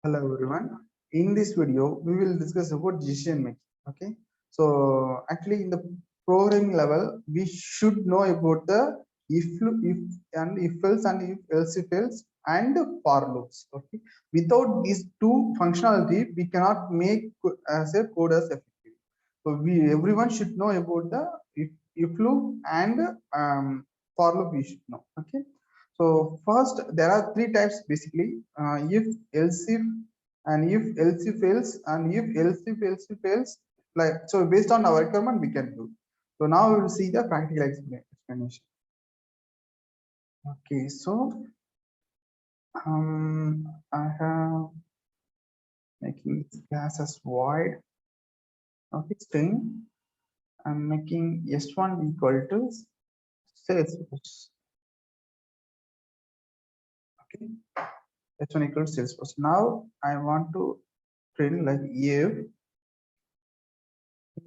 Hello everyone. In this video, we will discuss about decision making. Okay. So actually, in the programming level, we should know about the if and if else and if else if else and for loops. Okay. Without these two functionality, we cannot make as a code as effective. So everyone should know about the if loop and for loop. We should know. Okay. So first, there are three types basically: if, else if, and if else if else, and if else if else if else. Like so, based on our requirement, we can do. So now we will see the practical explanation. Okay, so I have making this class as void. Okay, string. I'm making s1 equal to Salesforce. Okay, s1 equal to Salesforce. Now I want to print like if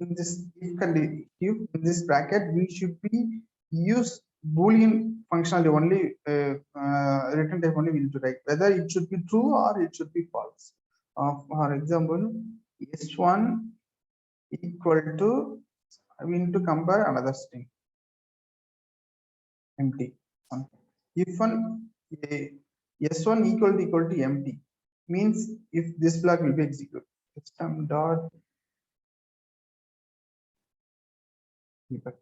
in this if in this bracket we should be use boolean functionality only, return type only we need to write whether it should be true or it should be false. For example, s1 equal to, we need to compare another string empty. If one s1 equal to empty means if this block will be executed, system dot debug.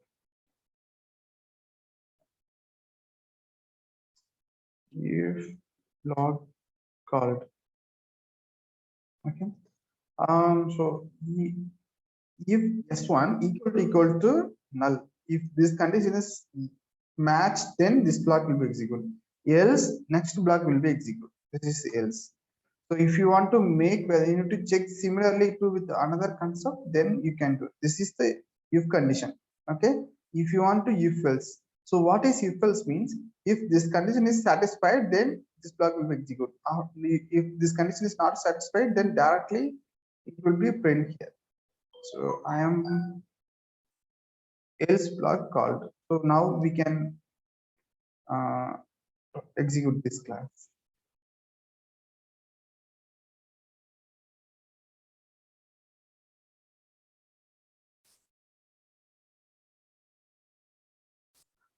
If log called. Okay. So if s1 equal to null, if this condition is matched, then this block will be executed. Else, next block will be executed. This is else. So if you want to make whether you need to check similarly to with another concept, then you can do. This is the if condition. Okay. If you want to if else. So what is if else means? If this condition is satisfied, then this block will be executed. If this condition is not satisfied, then directly it will be print here. So I am else block called. So now we can execute this class.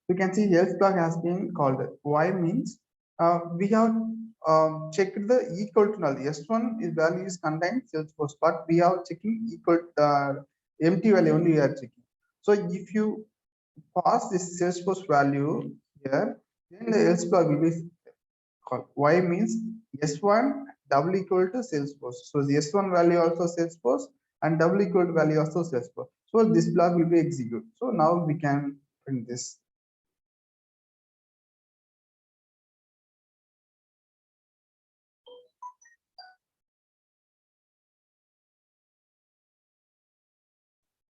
We can see else block has been called. Why means we have checked the equal to null. S1 is value is contained Salesforce, but we are checking equal empty value only we are checking. So if you pass this Salesforce value here, then the else block will be called. Why means S1 double equal to Salesforce. So the S1 value also Salesforce and double equal to value also Salesforce. So this block will be executed. So now we can print this.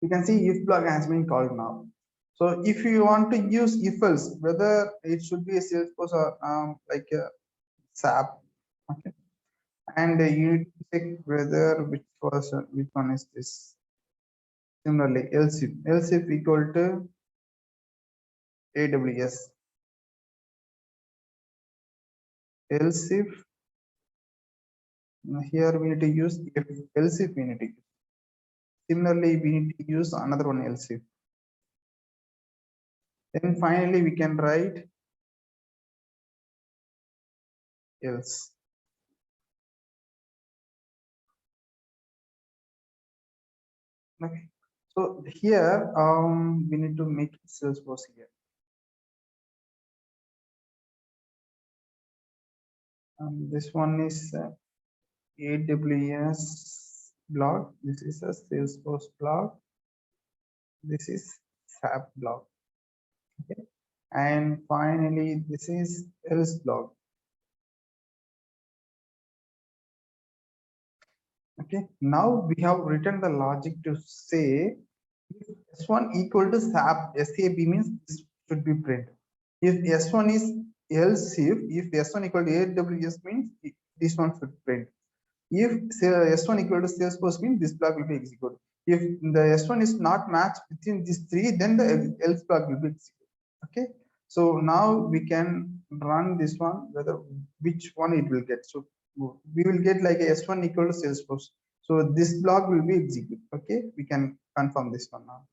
You can see if block has been called now. So if you want to use if else, whether it should be a Salesforce or like a SAP, okay, and you need to check whether which one is this. Similarly, else if equal to AWS, else if here we need to use if, else if we need to use. Similarly, we need to use another one else if. Then finally we can write else. Okay. So here we need to make Salesforce here. This one is AWS blog. This is a Salesforce blog. This is SAP blog. Okay. And finally, this is else blog. Okay. Now we have written the logic to say if S1 equal to SAP, SAP means this should be print. If S1 is else if S1 equal to AWS means this one should print. If S1 equal to Salesforce means this block will be executed. If the S1 is not matched within these three, then the else block will be executed. Okay. So now we can run this one, whether which one it will get. So we will get like a S1 equal to Salesforce. So this block will be executed. Okay, we can confirm this one now.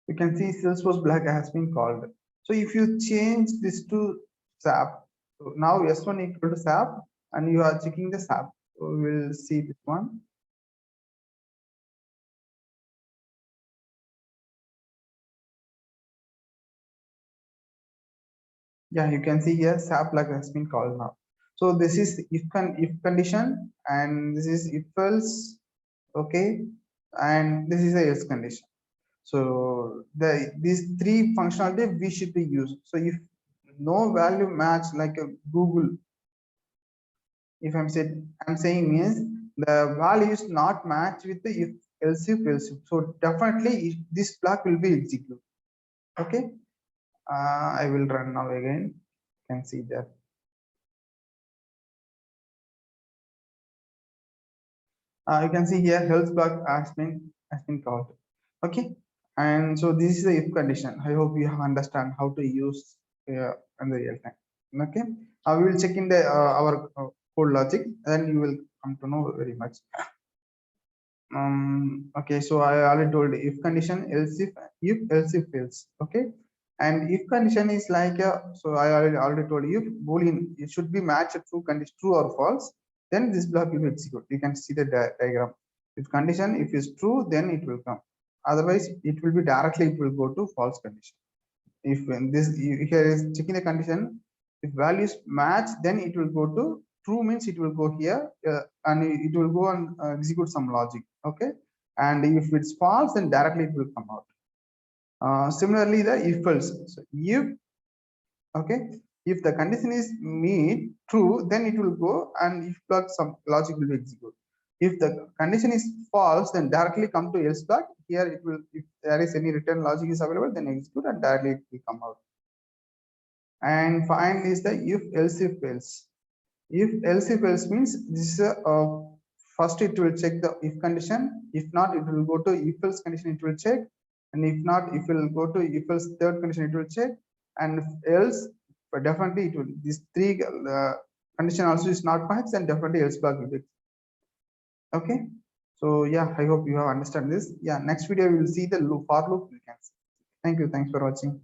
You can see Salesforce block has been called. So if you change this to SAP, so now S1 equal to SAP, and you are checking the SAP. So we will see this one. Yeah, you can see here SAP block has been called now. So this is if condition, and this is if else, okay, and this is a else condition. So these three functionality we should be used. So if no value match like a Google, if I'm saying means the value is not matched with the if else. So definitely this block will be executed. Okay, I will run now again. You can see that. You can see here health block has been called. Okay, and so this is the if condition. I hope you understand how to use in the real time. Okay, we will check in the our code logic, and you will come to know very much. Okay, so I already told if condition, else if else. Okay, and if condition is like so I already told you, if boolean it should be matched true condition, true or false, then this block will be execute. You can see the diagram. If condition if is true, then it will come, otherwise it will be directly, it will go to false condition. If when this here is checking the condition, if values match, then it will go to true, means it will go here, and it will go and execute some logic. Okay, and if it's false, then directly it will come out. Similarly the if else. So if, okay, if the condition is meet true, then it will go, and if block some logic will be executed. If the condition is false, then directly come to else block. Here it will, if there is any return logic is available, then execute, and directly it will come out. And finally is the if else if else. If else if else means this is a first it will check the if condition. If not, it will go to if else condition, it will check. And if not, if it will go to if else third condition, it will check. And if else, but definitely it will, these three condition also is not matched, then definitely else block will be. Okay, so yeah, I hope you have understand this. Yeah, next video we will see the loop, for loop. We can see. Thank you, thanks for watching.